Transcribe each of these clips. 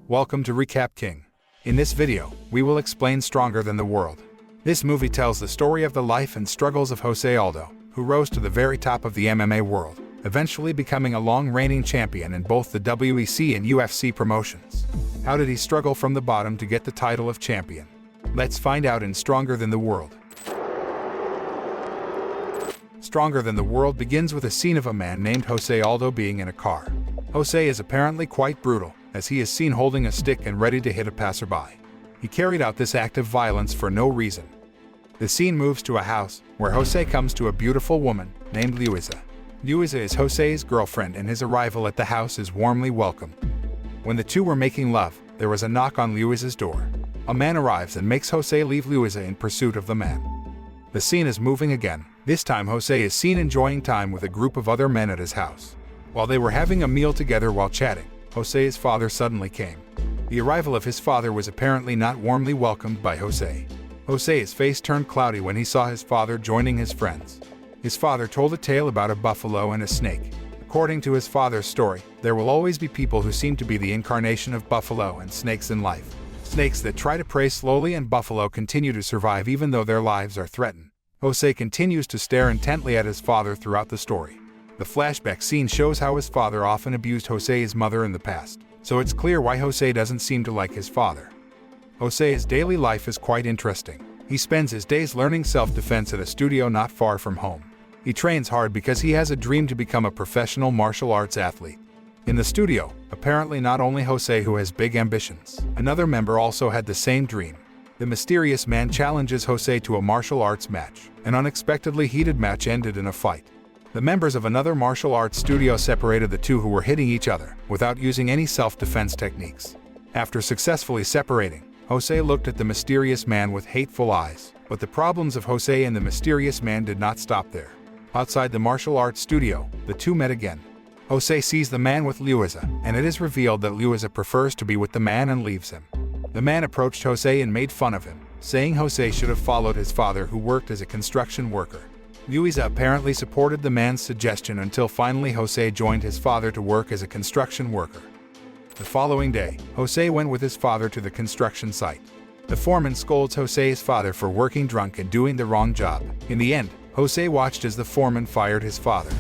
Welcome to Recap King. In this video, we will explain Stronger Than the World. This movie tells the story of the life and struggles of Jose Aldo, who rose to the very top of the MMA world, eventually becoming a long-reigning champion in both the WEC and UFC promotions. How did he struggle from the bottom to get the title of champion? Let's find out in Stronger Than the World. Stronger Than the World begins with a scene of a man named Jose Aldo being in a car. Jose is apparently quite brutal, as he is seen holding a stick and ready to hit a passerby. He carried out this act of violence for no reason. The scene moves to a house, where Jose comes to a beautiful woman named Luisa. Luisa is Jose's girlfriend, and his arrival at the house is warmly welcomed. When the two were making love, there was a knock on Luisa's door. A man arrives and makes Jose leave Luisa in pursuit of the man. The scene is moving again. This time Jose is seen enjoying time with a group of other men at his house. While they were having a meal together while chatting, Jose's father suddenly came. The arrival of his father was apparently not warmly welcomed by Jose. Jose's face turned cloudy when he saw his father joining his friends. His father told a tale about a buffalo and a snake. According to his father's story, there will always be people who seem to be the incarnation of buffalo and snakes in life. Snakes that try to prey slowly, and buffalo continue to survive even though their lives are threatened. Jose continues to stare intently at his father throughout the story. The flashback scene shows how his father often abused Jose's mother in the past, so it's clear why Jose doesn't seem to like his father. Jose's daily life is quite interesting. He spends his days learning self-defense at a studio not far from home. He trains hard because he has a dream to become a professional martial arts athlete. In the studio, apparently not only Jose who has big ambitions, another member also had the same dream. The mysterious man challenges Jose to a martial arts match. An unexpectedly heated match ended in a fight. The members of another martial arts studio separated the two who were hitting each other without using any self-defense techniques. After successfully separating, Jose looked at the mysterious man with hateful eyes, but the problems of Jose and the mysterious man did not stop there. Outside the martial arts studio, the two met again. Jose sees the man with Luisa, and it is revealed that Luisa prefers to be with the man and leaves him. The man approached Jose and made fun of him, saying Jose should have followed his father, who worked as a construction worker. Luisa apparently supported the man's suggestion until finally Jose joined his father to work as a construction worker. The following day, Jose went with his father to the construction site. The foreman scolds Jose's father for working drunk and doing the wrong job. In the end, Jose watched as the foreman fired his father.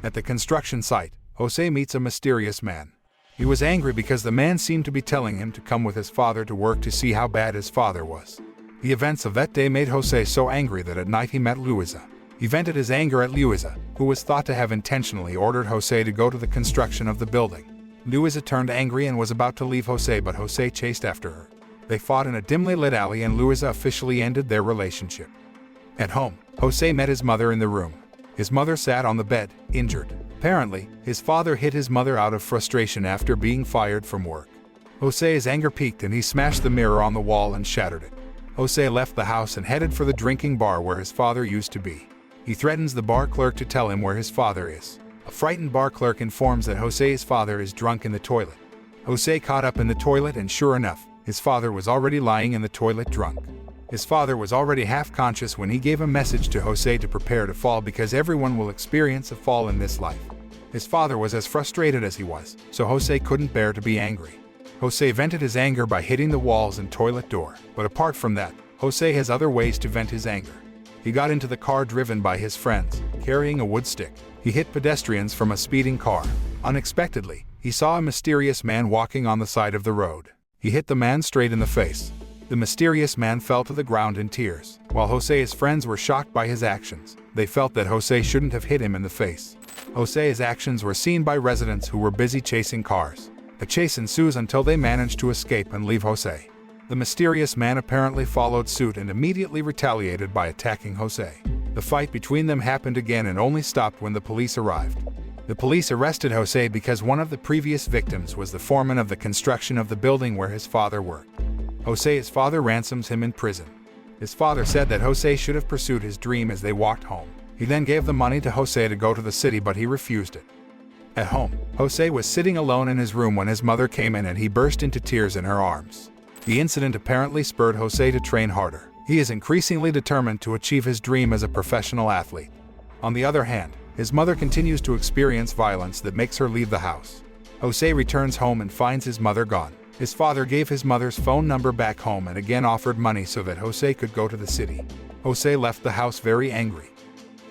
At the construction site, Jose meets a mysterious man. He was angry because the man seemed to be telling him to come with his father to work to see how bad his father was. The events of that day made Jose so angry that at night he met Luisa. He vented his anger at Luisa, who was thought to have intentionally ordered Jose to go to the construction of the building. Luisa turned angry and was about to leave Jose, but Jose chased after her. They fought in a dimly lit alley, and Luisa officially ended their relationship. At home, Jose met his mother in the room. His mother sat on the bed, injured. Apparently, his father hit his mother out of frustration after being fired from work. Jose's anger peaked and he smashed the mirror on the wall and shattered it. Jose left the house and headed for the drinking bar where his father used to be. He threatens the bar clerk to tell him where his father is. A frightened bar clerk informs that Jose's father is drunk in the toilet. Jose caught up in the toilet, and sure enough, his father was already lying in the toilet drunk. His father was already half-conscious when he gave a message to Jose to prepare to fall, because everyone will experience a fall in this life. His father was as frustrated as he was, so Jose couldn't bear to be angry. Jose vented his anger by hitting the walls and toilet door, but apart from that, Jose has other ways to vent his anger. He got into the car driven by his friends, carrying a wood stick. He hit pedestrians from a speeding car. Unexpectedly, he saw a mysterious man walking on the side of the road. He hit the man straight in the face. The mysterious man fell to the ground in tears. While Jose's friends were shocked by his actions, they felt that Jose shouldn't have hit him in the face. Jose's actions were seen by residents who were busy chasing cars. A chase ensues until they manage to escape and leave Jose. The mysterious man apparently followed suit and immediately retaliated by attacking Jose. The fight between them happened again and only stopped when the police arrived. The police arrested Jose because one of the previous victims was the foreman of the construction of the building where his father worked. Jose's father ransoms him in prison. His father said that Jose should have pursued his dream as they walked home. He then gave the money to Jose to go to the city, but he refused it. At home, Jose was sitting alone in his room when his mother came in and he burst into tears in her arms. The incident apparently spurred Jose to train harder. He is increasingly determined to achieve his dream as a professional athlete. On the other hand, his mother continues to experience violence that makes her leave the house. Jose returns home and finds his mother gone. His father gave his mother's phone number back home and again offered money so that Jose could go to the city. Jose left the house very angry.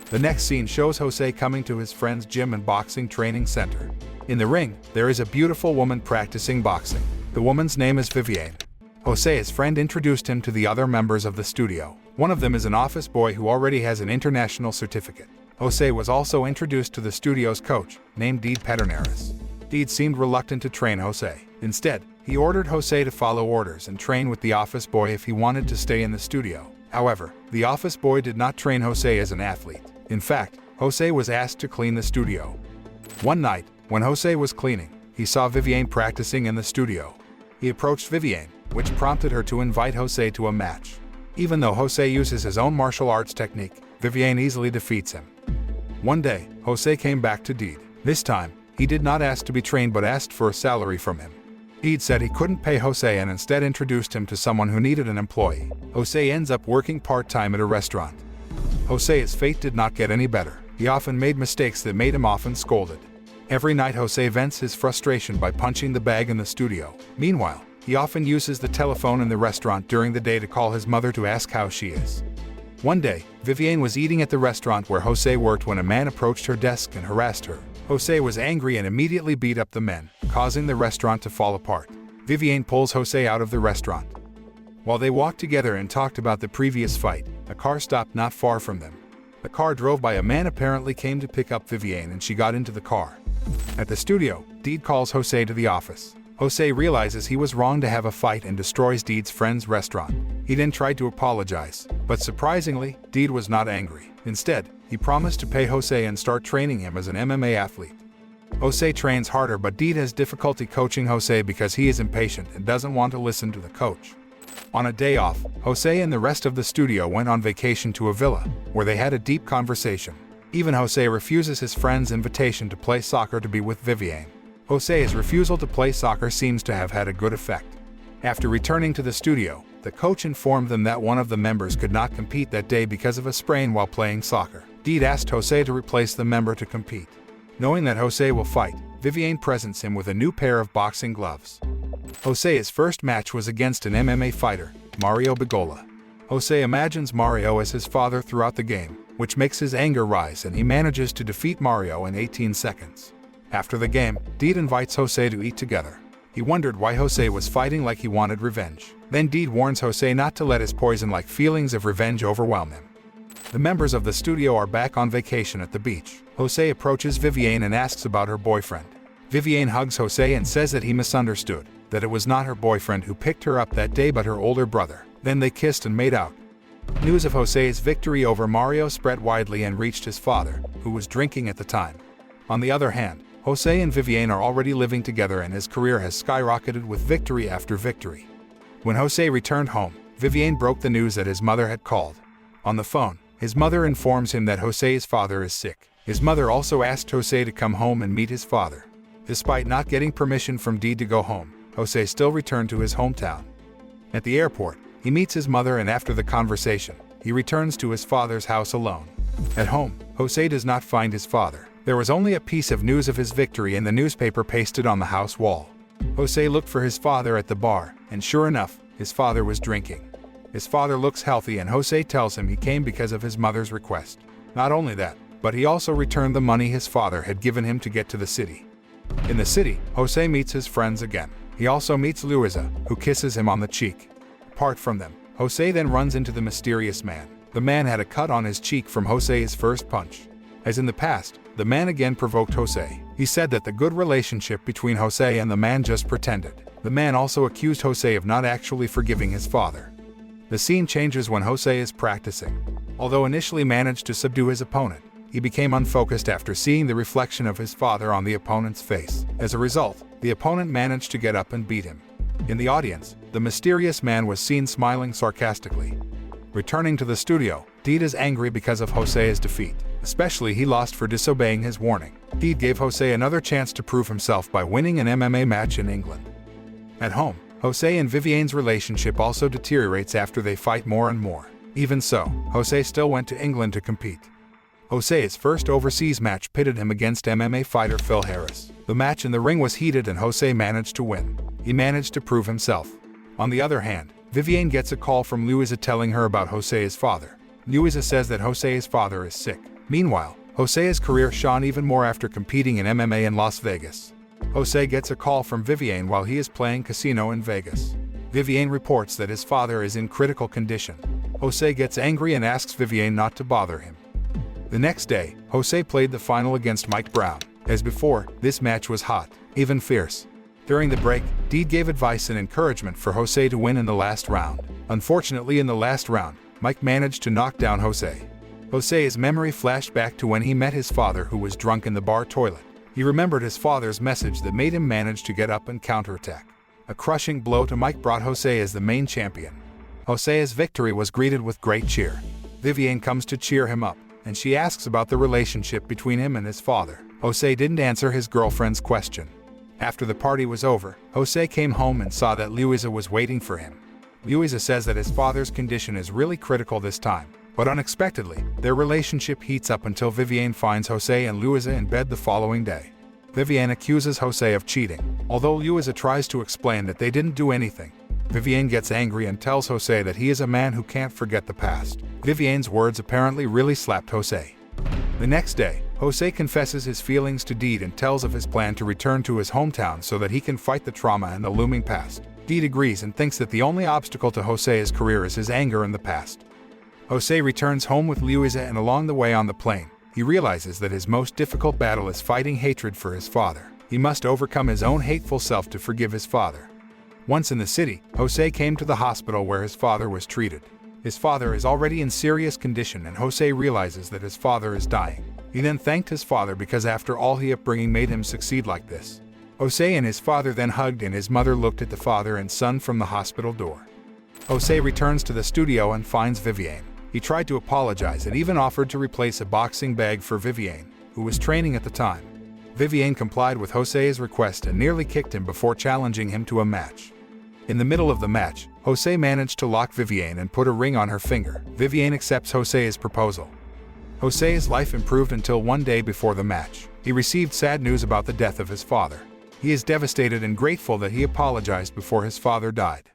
The next scene shows Jose coming to his friend's gym and boxing training center. In the ring, there is a beautiful woman practicing boxing. The woman's name is Viviane. Jose's friend introduced him to the other members of the studio. One of them is an office boy who already has an international certificate. Jose was also introduced to the studio's coach, named Deed Pedernales. Deed seemed reluctant to train Jose. Instead, he ordered Jose to follow orders and train with the office boy if he wanted to stay in the studio. However, the office boy did not train Jose as an athlete. In fact, Jose was asked to clean the studio. One night, when Jose was cleaning, he saw Viviane practicing in the studio. He approached Viviane, which prompted her to invite Jose to a match. Even though Jose uses his own martial arts technique, Viviane easily defeats him. One day, Jose came back to Deed. This time, he did not ask to be trained but asked for a salary from him. Deed said he couldn't pay Jose and instead introduced him to someone who needed an employee. Jose ends up working part-time at a restaurant. Jose's fate did not get any better. He often made mistakes that made him often scolded. Every night Jose vents his frustration by punching the bag in the studio. Meanwhile, he often uses the telephone in the restaurant during the day to call his mother to ask how she is. One day, Viviane was eating at the restaurant where Jose worked when a man approached her desk and harassed her. Jose was angry and immediately beat up the men, causing the restaurant to fall apart. Viviane pulls Jose out of the restaurant. While they walked together and talked about the previous fight, a car stopped not far from them. The car drove by. A man apparently came to pick up Viviane and she got into the car. At the studio, Deed calls Jose to the office. Jose realizes he was wrong to have a fight and destroys Deed's friend's restaurant. He then tried to apologize, but surprisingly, Deed was not angry. Instead, he promised to pay Jose and start training him as an MMA athlete. Jose trains harder, but Deed has difficulty coaching Jose because he is impatient and doesn't want to listen to the coach. On a day off, Jose and the rest of the studio went on vacation to a villa, where they had a deep conversation. Even Jose refuses his friend's invitation to play soccer to be with Viviane. Jose's refusal to play soccer seems to have had a good effect. After returning to the studio, the coach informed them that one of the members could not compete that day because of a sprain while playing soccer. Deed asked Jose to replace the member to compete. Knowing that Jose will fight, Viviane presents him with a new pair of boxing gloves. Jose's first match was against an MMA fighter, Mario Bigola. Jose imagines Mario as his father throughout the game, which makes his anger rise, and he manages to defeat Mario in 18 seconds. After the game, Deed invites Jose to eat together. He wondered why Jose was fighting like he wanted revenge. Then Deed warns Jose not to let his poison-like feelings of revenge overwhelm him. The members of the studio are back on vacation at the beach. Jose approaches Viviane and asks about her boyfriend. Viviane hugs Jose and says that he misunderstood, that it was not her boyfriend who picked her up that day but her older brother. Then they kissed and made out. News of Jose's victory over Mario spread widely and reached his father, who was drinking at the time. On the other hand, Jose and Viviane are already living together and his career has skyrocketed with victory after victory. When Jose returned home, Viviane broke the news that his mother had called. On the phone, his mother informs him that Jose's father is sick. His mother also asked Jose to come home and meet his father. Despite not getting permission from Deed to go home, Jose still returned to his hometown. At the airport, he meets his mother and after the conversation, he returns to his father's house alone. At home, Jose does not find his father. There was only a piece of news of his victory in the newspaper pasted on the house wall. Jose looked for his father at the bar, and sure enough, his father was drinking. His father looks healthy and Jose tells him he came because of his mother's request. Not only that, but he also returned the money his father had given him to get to the city. In the city, Jose meets his friends again. He also meets Luisa, who kisses him on the cheek. Apart from them, Jose then runs into the mysterious man. The man had a cut on his cheek from Jose's first punch. As in the past, the man again provoked Jose. He said that the good relationship between Jose and the man just pretended. The man also accused Jose of not actually forgiving his father. The scene changes when Jose is practicing. Although initially managed to subdue his opponent, he became unfocused after seeing the reflection of his father on the opponent's face. As a result, the opponent managed to get up and beat him. In the audience, the mysterious man was seen smiling sarcastically. Returning to the studio, Deed is angry because of Jose's defeat. Especially he lost for disobeying his warning. Deed gave Jose another chance to prove himself by winning an MMA match in England. At home, Jose and Viviane's relationship also deteriorates after they fight more and more. Even so, Jose still went to England to compete. Jose's first overseas match pitted him against MMA fighter Phil Harris. The match in the ring was heated and Jose managed to win. He managed to prove himself. On the other hand, Viviane gets a call from Luisa telling her about Jose's father. Luisa says that Jose's father is sick. Meanwhile, Jose's career shone even more after competing in MMA in Las Vegas. Jose gets a call from Viviane while he is playing casino in Vegas. Viviane reports that his father is in critical condition. Jose gets angry and asks Viviane not to bother him. The next day, Jose played the final against Mike Brown. As before, this match was hot, even fierce. During the break, Deed gave advice and encouragement for Jose to win in the last round. Unfortunately, in the last round, Mike managed to knock down Jose. Jose's memory flashed back to when he met his father, who was drunk in the bar toilet. He remembered his father's message that made him manage to get up and counterattack. A crushing blow to Mike brought Jose as the main champion. Jose's victory was greeted with great cheer. Viviane comes to cheer him up, and she asks about the relationship between him and his father. Jose didn't answer his girlfriend's question. After the party was over, Jose came home and saw that Luisa was waiting for him. Luisa says that his father's condition is really critical this time, but unexpectedly, their relationship heats up until Viviane finds Jose and Luisa in bed the following day. Viviane accuses Jose of cheating, although Luisa tries to explain that they didn't do anything. Viviane gets angry and tells Jose that he is a man who can't forget the past. Viviane's words apparently really slapped Jose. The next day, Jose confesses his feelings to Deed and tells of his plan to return to his hometown so that he can fight the trauma and the looming past. Deed agrees and thinks that the only obstacle to Jose's career is his anger in the past. Jose returns home with Luisa, and along the way on the plane, he realizes that his most difficult battle is fighting hatred for his father. He must overcome his own hateful self to forgive his father. Once in the city, Jose came to the hospital where his father was treated. His father is already in serious condition, and Jose realizes that his father is dying. He then thanked his father because after all his upbringing made him succeed like this. Jose and his father then hugged, and his mother looked at the father and son from the hospital door. Jose returns to the studio and finds Viviane. He tried to apologize and even offered to replace a boxing bag for Viviane, who was training at the time. Viviane complied with Jose's request and nearly kicked him before challenging him to a match. In the middle of the match, Jose managed to lock Viviane and put a ring on her finger. Viviane accepts Jose's proposal. Jose's life improved until one day before the match. He received sad news about the death of his father. He is devastated and grateful that he apologized before his father died.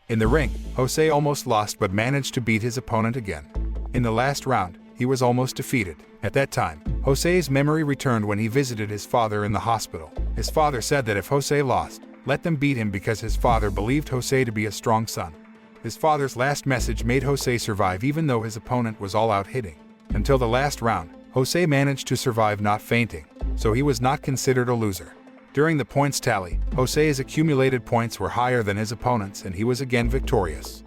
In the ring, Jose almost lost but managed to beat his opponent again. In the last round, he was almost defeated. At that time, Jose's memory returned when he visited his father in the hospital. His father said that if Jose lost, let them beat him because his father believed Jose to be a strong son. His father's last message made Jose survive even though his opponent was all out hitting. Until the last round, Jose managed to survive not fainting, so he was not considered a loser. During the points tally, Jose's accumulated points were higher than his opponent's and he was again victorious.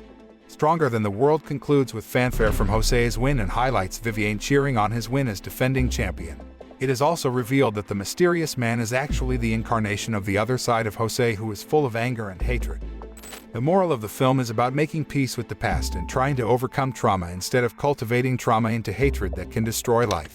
Stronger Than the World concludes with fanfare from Jose's win and highlights Viviane cheering on his win as defending champion. It is also revealed that the mysterious man is actually the incarnation of the other side of Jose, who is full of anger and hatred. The moral of the film is about making peace with the past and trying to overcome trauma instead of cultivating trauma into hatred that can destroy life.